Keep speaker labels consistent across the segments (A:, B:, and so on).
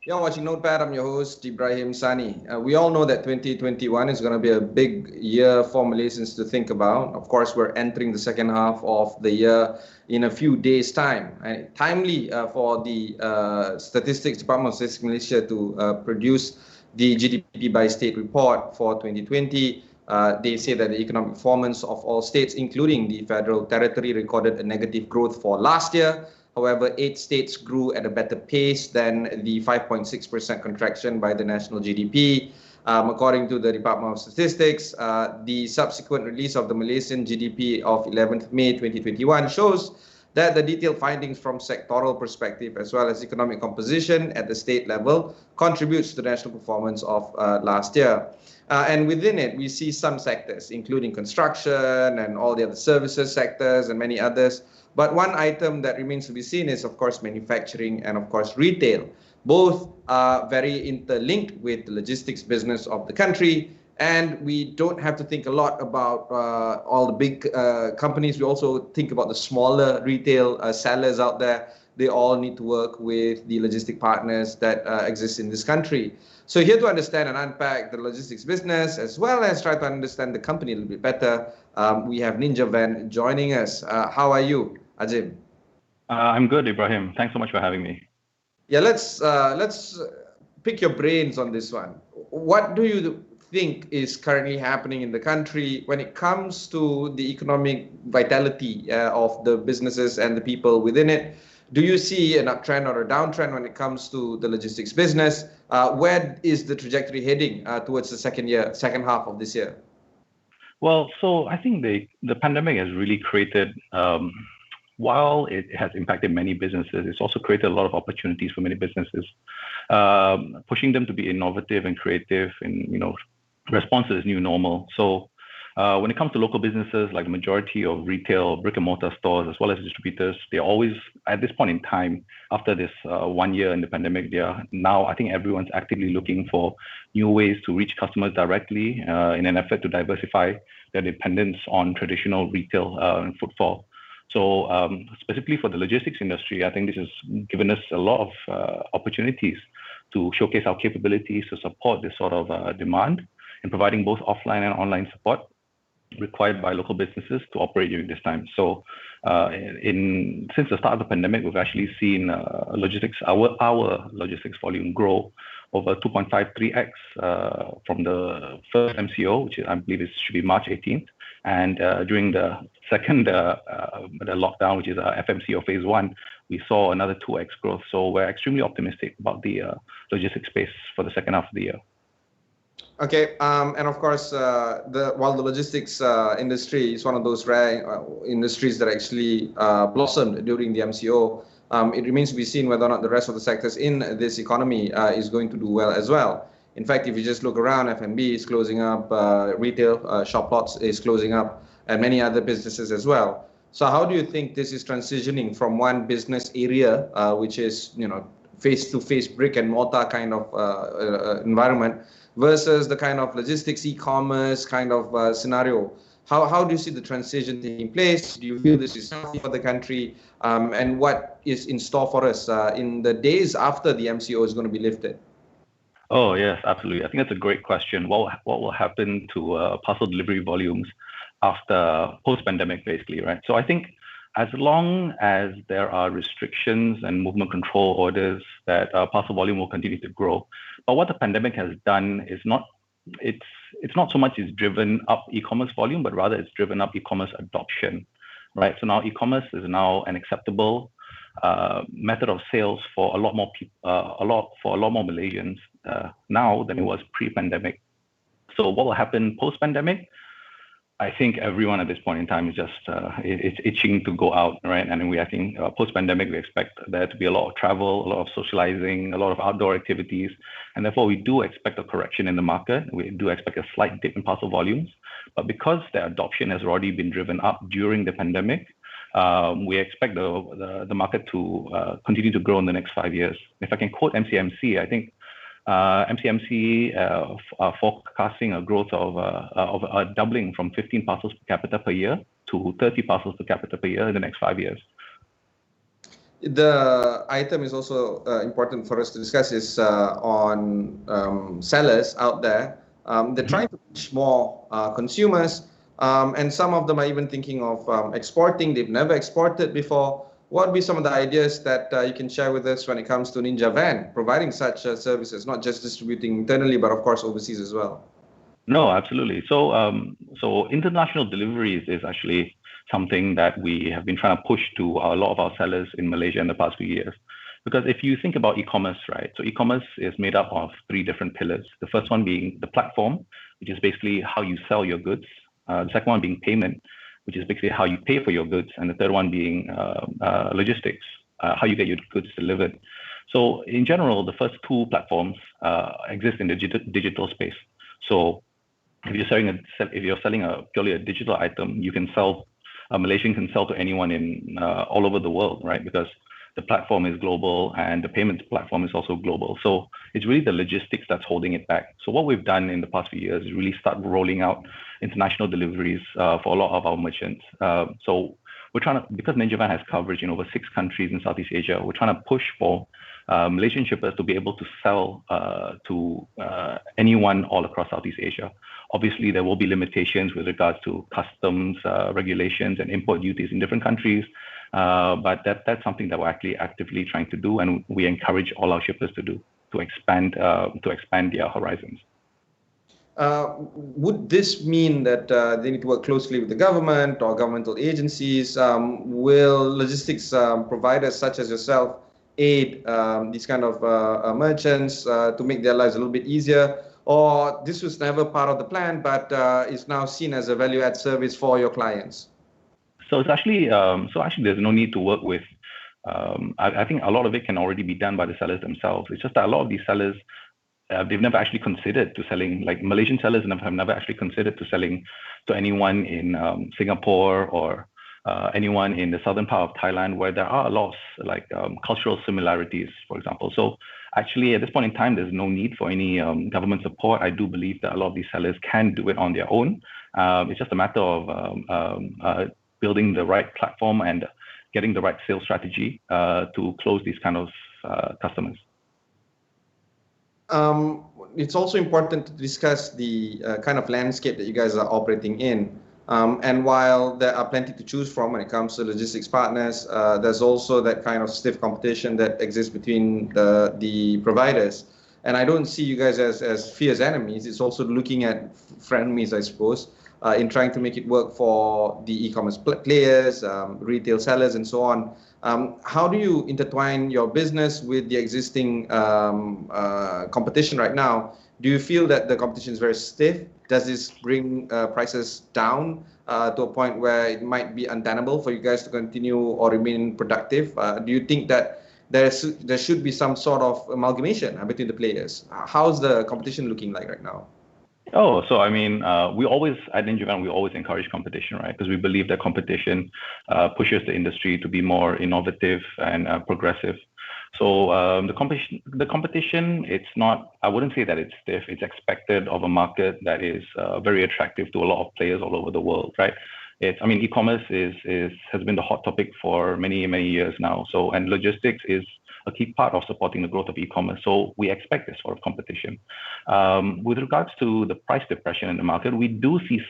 A: You're watching Notepad. I'm your host, Ibrahim Sani. We all know that 2021 is going to be a big year for Malaysians to think about. Of course, we're entering the second half of the year in a few days' time. And timely for the Statistics Department of Statistics Malaysia to produce the GDP by state report for 2020. They say that the economic performance of all states, including the Federal Territory, recorded a negative growth for last year. However, 8 states grew at a better pace than the 5.6% contraction by the national GDP. According to the Department of Statistics, the subsequent release of the Malaysian GDP of 11th May 2021 shows that the detailed findings from sectoral perspective as well as economic composition at the state level contributes to the national performance of last year. And within it, we see some sectors, including construction and all the other services sectors and many others. But one item that remains to be seen is, of course, manufacturing and, of course, retail. Both are very interlinked with the logistics business of the country. And we don't have to think a lot about all the big companies. We also think about the smaller retail sellers out there. They all need to work with the logistic partners that exist in this country. So here to understand and unpack the logistics business, as well as try to understand the company a little bit better, we have Ninja Van joining us. How are you, Azim?
B: I'm good, Ibrahim. Thanks so much for having me.
A: Yeah, let's pick your brains on this one. What do you think is currently happening in the country when it comes to the economic vitality of the businesses and the people within it? Do you see an uptrend or a downtrend when it comes to the logistics business? Where is the trajectory heading towards the second half of this year?
B: Well, so I think the pandemic has really created, while it has impacted many businesses, it's also created a lot of opportunities for many businesses, pushing them to be innovative and creative in response to this new normal. So when it comes to local businesses, like the majority of retail, brick and mortar stores, as well as distributors, they're always, at this point in time, after this 1 year in the pandemic, I think everyone's actively looking for new ways to reach customers directly in an effort to diversify their dependence on traditional retail and footfall. So specifically for the logistics industry, I think this has given us a lot of opportunities to showcase our capabilities to support this sort of demand in providing both offline and online support required by local businesses to operate during this time. So since the start of the pandemic, we've actually seen our logistics volume grow over 2.53x from the first MCO, which I believe should be March 18th. And during the second the lockdown, which is FMCO phase 1, we saw another 2x growth. So we're extremely optimistic about the logistics space for the second half of the year.
A: Okay, and of course, while the logistics industry is one of those rare industries that actually blossomed during the MCO, it remains to be seen whether or not the rest of the sectors in this economy is going to do well as well. In fact, if you just look around, F&B is closing up, retail shop lots is closing up, and many other businesses as well. So how do you think this is transitioning from one business area, which is face-to-face brick and mortar kind of environment, versus the kind of logistics, e-commerce kind of scenario? How do you see the transition taking place? Do you feel this is healthy for the country? And what is in store for us in the days after the MCO is going to be lifted?
B: Oh, yes, absolutely. I think that's a great question. What will happen to parcel delivery volumes after post-pandemic, basically, right? So I think as long as there are restrictions and movement control orders, that parcel volume will continue to grow. But what the pandemic has done is it's not so much it's driven up e-commerce volume, but rather it's driven up e-commerce adoption, right? So now e-commerce is now an acceptable method of sales for a lot more people, a lot more Malaysians now than it was pre-pandemic. So what will happen post-pandemic? I think everyone at this point in time is just it's itching to go out, right? And I think post-pandemic, we expect there to be a lot of travel, a lot of socializing, a lot of outdoor activities, and therefore we do expect a correction in the market. We do expect a slight dip in parcel volumes, but because the adoption has already been driven up during the pandemic, we expect the market to continue to grow in the next 5 years. If I can quote MCMC, I think MCMC are forecasting a growth of a doubling from 15 parcels per capita per year to 30 parcels per capita per year in the next 5 years.
A: The item is also important for us to discuss is on sellers out there. They're trying to reach more consumers, and some of them are even thinking of exporting. They've never exported before. What would be some of the ideas that you can share with us when it comes to Ninja Van providing such services, not just distributing internally, but of course overseas as well?
B: No, absolutely. So international deliveries is actually something that we have been trying to push to a lot of our sellers in Malaysia in the past few years. Because if you think about e-commerce, right? So e-commerce is made up of three different pillars. The first one being the platform, which is basically how you sell your goods. The second one being payment, which is basically how you pay for your goods. And the third one being logistics, how you get your goods delivered. So in general, the first two platforms exist in the digital space. So if you're selling purely a digital item, you can sell. A Malaysian can sell to anyone in all over the world, right? Because the platform is global and the payments platform is also global. So it's really the logistics that's holding it back. So what we've done in the past few years is really start rolling out international deliveries for a lot of our merchants. So we're trying to, because Ninja Van has coverage in over 6 countries in Southeast Asia, we're trying to push for Malaysian shippers to be able to sell to anyone all across Southeast Asia. Obviously, there will be limitations with regards to customs regulations and import duties in different countries, but that's something that we're actually actively trying to do, and we encourage all our shippers to do to expand their horizons.
A: Would this mean that they need to work closely with the government or governmental agencies? Will logistics providers such as yourself aid these kind of merchants to make their lives a little bit easier? Or this was never part of the plan, but is now seen as a value-add service for your clients?
B: So it's actually, there's no need to work with. I think a lot of it can already be done by the sellers themselves. It's just that a lot of these sellers, they've never actually considered to selling. Like Malaysian sellers have never actually considered to selling to anyone in Singapore or anyone in the southern part of Thailand, where there are a lot of cultural similarities, for example. So actually, at this point in time, there's no need for any government support. I do believe that a lot of these sellers can do it on their own. It's just a matter of building the right platform and getting the right sales strategy to close these kind of customers.
A: It's also important to discuss the kind of landscape that you guys are operating in. And while there are plenty to choose from when it comes to logistics partners, there's also that kind of stiff competition that exists between the providers. And I don't see you guys as fierce enemies. It's also looking at frenemies, I suppose, in trying to make it work for the e-commerce players, retail sellers, and so on. How do you intertwine your business with the existing competition right now? Do you feel that the competition is very stiff? Does this bring prices down to a point where it might be untenable for you guys to continue or remain productive? Do you think that there should be some sort of amalgamation between the players? How's the competition looking like right now?
B: Oh, so I mean, we always at Ninja Van, we always encourage competition, right? Because we believe that competition pushes the industry to be more innovative and progressive. So the competition, it's not. I wouldn't say that it's stiff. It's expected of a market that is very attractive to a lot of players all over the world, right? E-commerce has been the hot topic for many years now. So, and logistics is a key part of supporting the growth of e-commerce. So we expect this sort of competition. With regards to the price depression in the market, we do see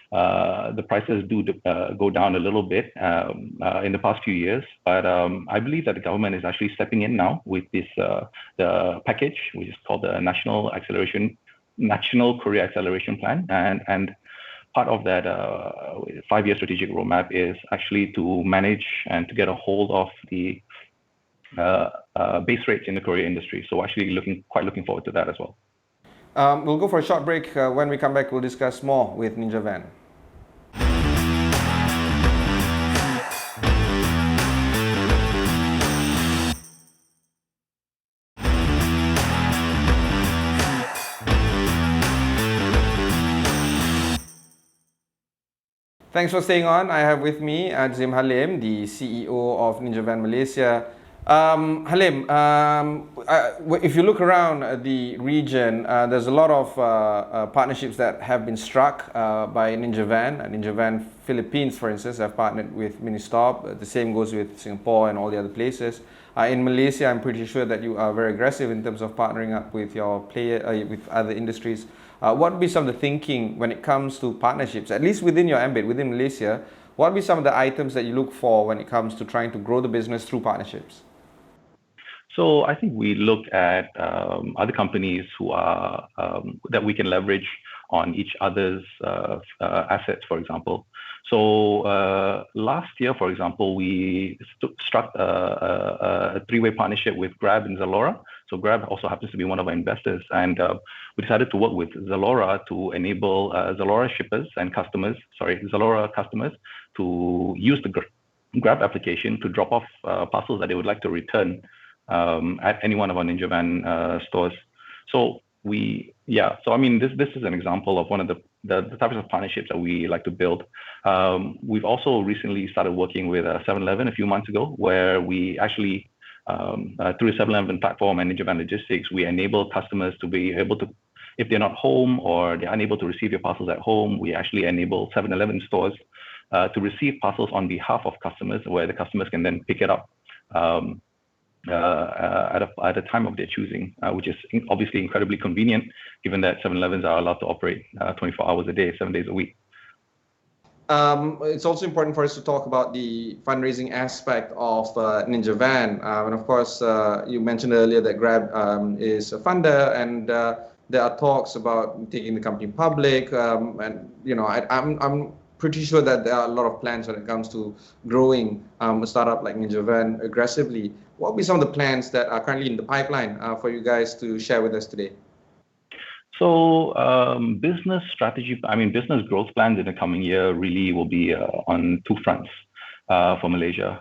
B: the prices do go down a little bit in the past few years, but I believe that the government is actually stepping in now with this the package, which is called the National Career Acceleration Plan, and part of that 5-year strategic roadmap is actually to manage and to get a hold of the base rates in the courier industry. So actually quite looking forward to that as well.
A: We'll go for a short break. When we come back, we'll discuss more with Ninja Van. Thanks for staying on. I have with me Azim Halim, the CEO of Ninja Van Malaysia. Halim, if you look around the region, there's a lot of partnerships that have been struck by Ninjavan. Ninjavan Philippines, for instance, have partnered with Ministop. The same goes with Singapore and all the other places. In Malaysia, I'm pretty sure that you are very aggressive in terms of partnering up with your with other industries. What would be some of the thinking when it comes to partnerships, at least within your ambit, within Malaysia? What would be some of the items that you look for when it comes to trying to grow the business through partnerships?
B: So I think we look at other companies who are that we can leverage on each other's assets, for example. So last year, for example, we struck a three-way partnership with Grab and Zalora. So Grab also happens to be one of our investors, and we decided to work with Zalora to enable Zalora customers to use the Grab application to drop off parcels that they would like to return at any one of our Ninjavan stores. So I mean, this is an example of one of the types of partnerships that we like to build. We've also recently started working with 7-Eleven a few months ago, where we actually, through the 7-Eleven platform and Ninjavan Logistics, we enable customers to be able to, if they're not home or they're unable to receive your parcels at home, we actually enable 7-Eleven stores to receive parcels on behalf of customers, where the customers can then pick it up at a time of their choosing, which is obviously incredibly convenient, given that 7-Elevens are allowed to operate 24 hours a day, 7 days a week.
A: It's also important for us to talk about the fundraising aspect of Ninjavan. And of course, you mentioned earlier that Grab is a funder, and there are talks about taking the company public. And I'm pretty sure that there are a lot of plans when it comes to growing a startup like Ninjavan aggressively. What would be some of the plans that are currently in the pipeline for you guys to share with us today?
B: So business growth plans in the coming year really will be on two fronts for Malaysia.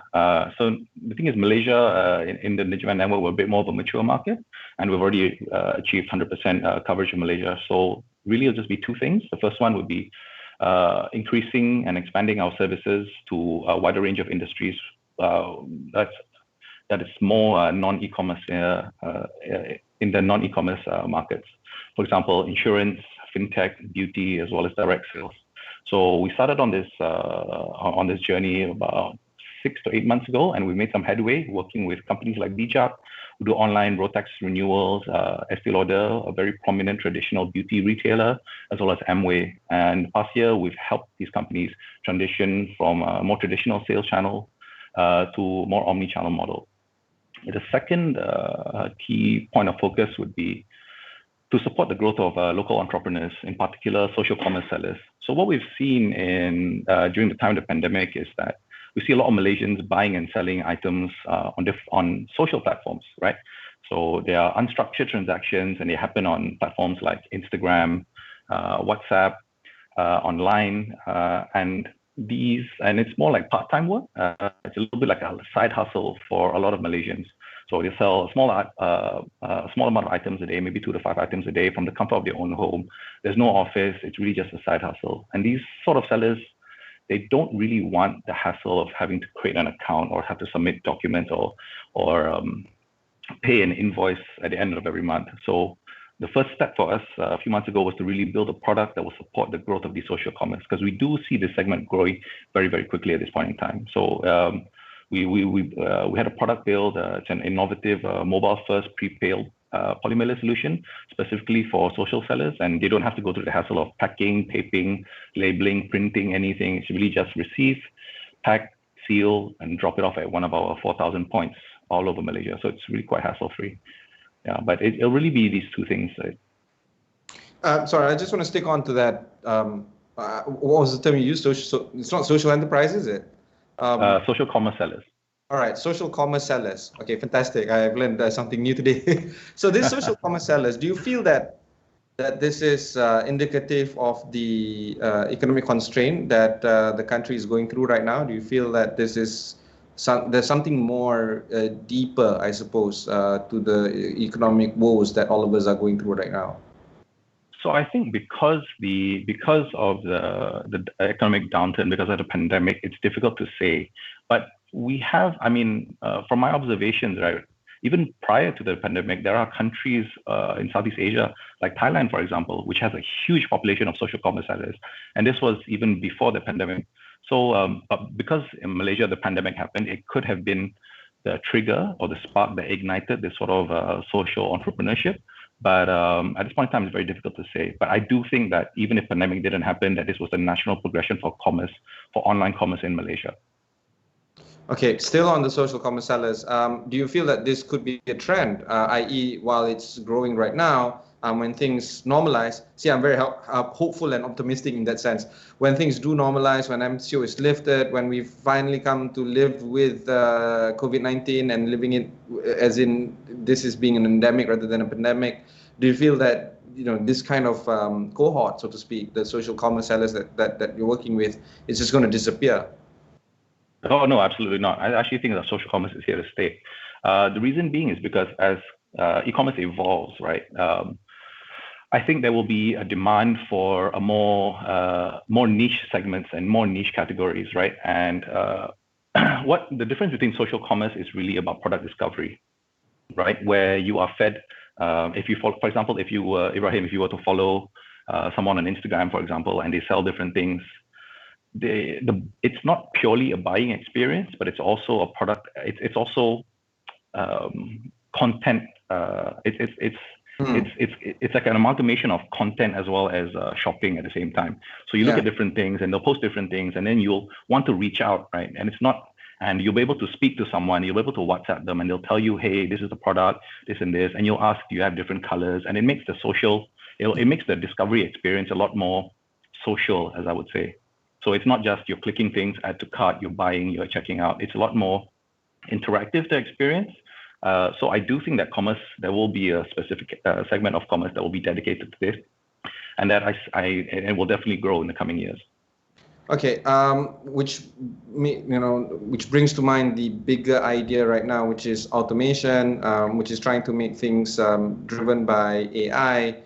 B: So the thing is, Malaysia in the Ninjavan network, we're a bit more of a mature market, and we've already achieved 100% coverage in Malaysia. So really, it'll just be two things. The first one would be increasing and expanding our services to a wider range of industries that is more non-e-commerce in the non-e-commerce markets. For example, insurance, fintech, beauty, as well as direct sales. So we started on this journey about 6 to 8 months ago, and we made some headway working with companies like Bijak, who do online road tax renewals, Estee Lauder, a very prominent traditional beauty retailer, as well as Amway. And past year, we've helped these companies transition from a more traditional sales channel to more omni-channel model. The second key point of focus would be to support the growth of local entrepreneurs, in particular social commerce sellers. So what we've seen during the time of the pandemic is that we see a lot of Malaysians buying and selling items on social platforms, right? So they are unstructured transactions, and they happen on platforms like Instagram, WhatsApp, online, and it's more like part-time work. It's a little bit like a side hustle for a lot of Malaysians. So they sell a small amount of items a day, maybe 2 to 5 items a day, from the comfort of their own home. There's no office. It's really just a side hustle. And these sort of sellers, they don't really want the hassle of having to create an account or have to submit documents or pay an invoice at the end of every month. So the first step for us a few months ago was to really build a product that will support the growth of the social commerce, because we do see this segment growing very, very quickly at this point in time. So we had a product build. It's an innovative mobile-first prepaid polymailer solution specifically for social sellers, and they don't have to go through the hassle of packing, taping, labeling, printing, anything. It's really just receive, pack, seal, and drop it off at one of our 4,000 points all over Malaysia. So it's really quite hassle-free. Yeah, but it'll really be these two things.
A: Sorry, I just want to stick on to that. What was the term you used? It's not social enterprise, is it?
B: Social commerce sellers.
A: All right, social commerce sellers. Okay, fantastic. I've learned something new today. So these social commerce sellers, do you feel that this is indicative of the economic constraint that the country is going through right now? Do you feel that there's something more deeper, I suppose, to the economic woes that all of us are going through right now?
B: So I think because of the economic downturn, because of the pandemic, it's difficult to say. But we have, I mean, from my observations, right, even prior to the pandemic, there are countries in Southeast Asia, like Thailand, for example, which has a huge population of social commerce sellers. And this was even before the pandemic. So, but because in Malaysia, the pandemic happened, it could have been the trigger or the spark that ignited this sort of social entrepreneurship. But at this point in time, it's very difficult to say. But I do think that even if pandemic didn't happen, that this was a national progression for commerce, for online commerce in Malaysia.
A: Okay, still on the social commerce sellers, do you feel that this could be a trend, i.e., while it's growing right now, when things normalize? See, I'm very hopeful and optimistic in that sense. When things do normalize, when MCO is lifted, when we finally come to live with COVID-19 and living it as in this is being an endemic rather than a pandemic, do you feel that this kind of cohort, so to speak, the social commerce sellers that you're working with, is just going to disappear?
B: Oh, no, absolutely not. I actually think that social commerce is here to stay. The reason being is because as e-commerce evolves, right, I think there will be a demand for a more niche segments and more niche categories, right? And what the difference between social commerce is really about product discovery, right? Where you are fed, if you follow, for example, if you were, Ibrahim, if you were to follow someone on Instagram, for example, and they sell different things, it's not purely a buying experience, but it's also a product. It's also content. It's like an amalgamation of content as well as shopping at the same time. So you look at different things, and they'll post different things, and then you'll want to reach out, right? And it's not, and you'll be able to speak to someone. You'll be able to WhatsApp them, and they'll tell you, hey, this is the product, this and this, and you'll ask, do you have different colors? And it makes the social, it makes the discovery experience a lot more social, as I would say. So it's not just you're clicking things, add to cart, you're buying, you're checking out. It's a lot more interactive, the experience. So I do think that commerce, there will be a specific segment of commerce that will be dedicated to this, and that it will definitely grow in the coming years.
A: Okay, which brings to mind the bigger idea right now, which is automation, which is trying to make things driven by AI.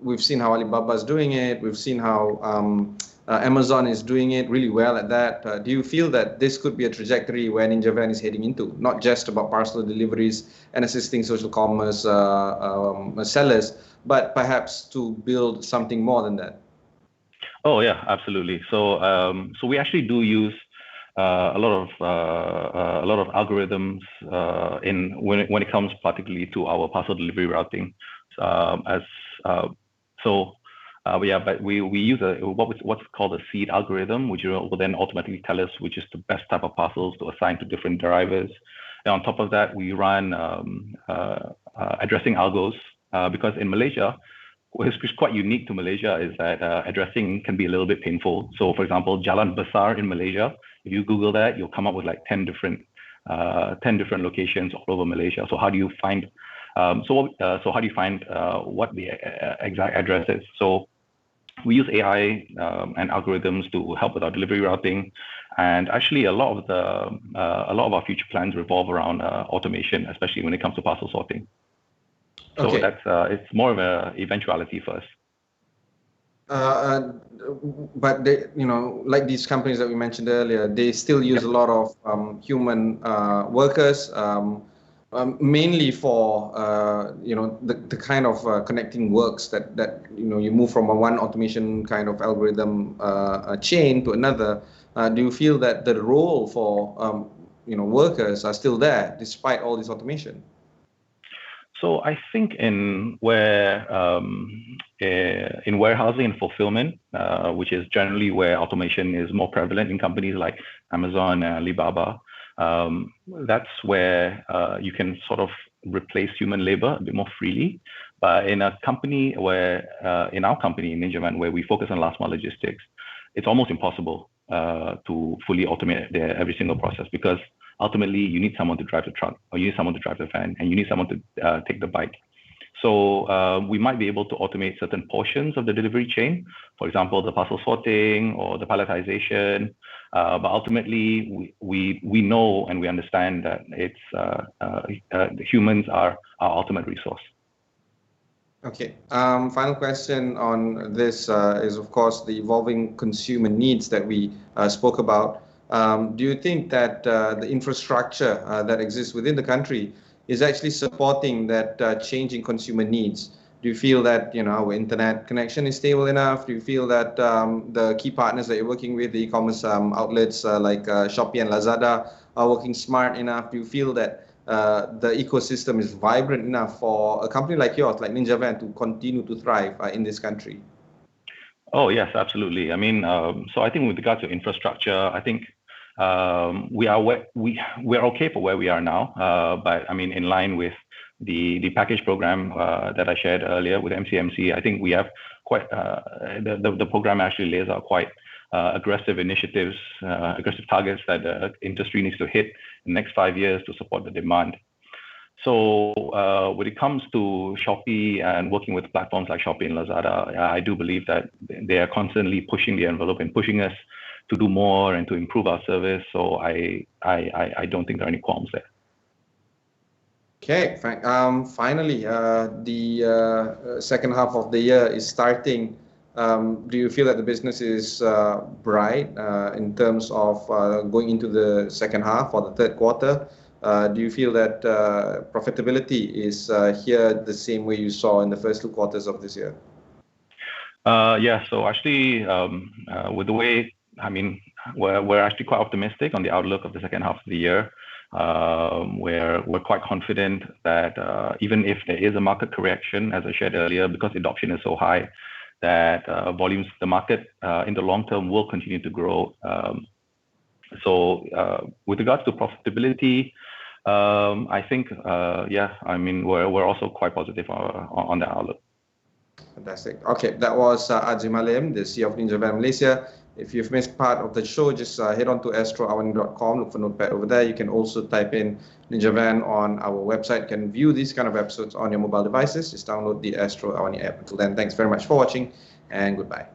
A: We've seen how Alibaba is doing it. We've seen how Amazon is doing it really well at that. Do you feel that this could be a trajectory where Ninjavan is heading into, not just about parcel deliveries and assisting social commerce sellers, but perhaps to build something more than that?
B: Oh yeah, absolutely. So so we actually do use a lot of algorithms when it comes particularly to our parcel delivery routing. But we use what's called a seed algorithm, which will then automatically tell us which is the best type of parcels to assign to different drivers. And on top of that, we run addressing algos because in Malaysia, which is quite unique to Malaysia, is that addressing can be a little bit painful. So, for example, Jalan Besar in Malaysia, if you Google that, you'll come up with like 10 different locations all over Malaysia. So how do you find what the exact address is? So we use AI and algorithms to help with our delivery routing, and actually a lot of our future plans revolve around automation, especially when it comes to parcel sorting. So that's it's more of an eventuality first.
A: But they, like these companies that we mentioned earlier, they still use a lot of human workers. Mainly for the kind of connecting works that you move from one automation kind of algorithm chain to another. Do you feel that the role for workers are still there despite all this automation?
B: So I think in warehousing and fulfillment, which is generally where automation is more prevalent in companies like Amazon and Alibaba, that's where you can sort of replace human labor a bit more freely. But in a company where, in our company, in Ninjavan, where we focus on last mile logistics, it's almost impossible to fully automate every single process, because ultimately you need someone to drive the truck, or you need someone to drive the van, and you need someone to take the bike. So we might be able to automate certain portions of the delivery chain, for example, the parcel sorting or the palletization. But ultimately, we know and we understand that it's the humans are our ultimate resource.
A: Okay. Final question on this is, of course, the evolving consumer needs that we spoke about. Do you think that the infrastructure that exists within the country is actually supporting that change in consumer needs? Do you feel that our internet connection is stable enough? Do you feel that the key partners that you're working with, the e-commerce outlets like Shopee and Lazada, are working smart enough? Do you feel that the ecosystem is vibrant enough for a company like yours, like Ninja Van, to continue to thrive in this country?
B: Oh, yes, absolutely. I mean, so I think with regards to infrastructure, I think we're okay for where we are now. But I mean, in line with the package program that I shared earlier with MCMC, I think we have quite the program actually lays out quite aggressive initiatives, aggressive targets that the industry needs to hit in the next 5 years to support the demand. So when it comes to Shopee and working with platforms like Shopee and Lazada, I do believe that they are constantly pushing the envelope and pushing us to do more and to improve our service. So I don't think there are any qualms there.
A: Okay, finally, the second half of the year is starting. Do you feel that the business is bright in terms of going into the second half or the third quarter? Do you feel that profitability is here the same way you saw in the first 2 quarters of this year?
B: Yeah, so actually, with the way, I mean, we're actually quite optimistic on the outlook of the second half of the year. We're quite confident that even if there is a market correction, as I shared earlier, because adoption is so high, that volumes, the market in the long term will continue to grow. So with regards to profitability, I think, yeah, I mean, we're also quite positive on the outlook.
A: Fantastic. Okay, that was Azim Alim, the CEO of Ninja Van Malaysia. If you've missed part of the show, just head on to astroawani.com, look for Notepad over there. You can also type in Ninja Van on our website. You can view these kind of episodes on your mobile devices. Just download the Astro Awani app. Until then, thanks very much for watching and goodbye.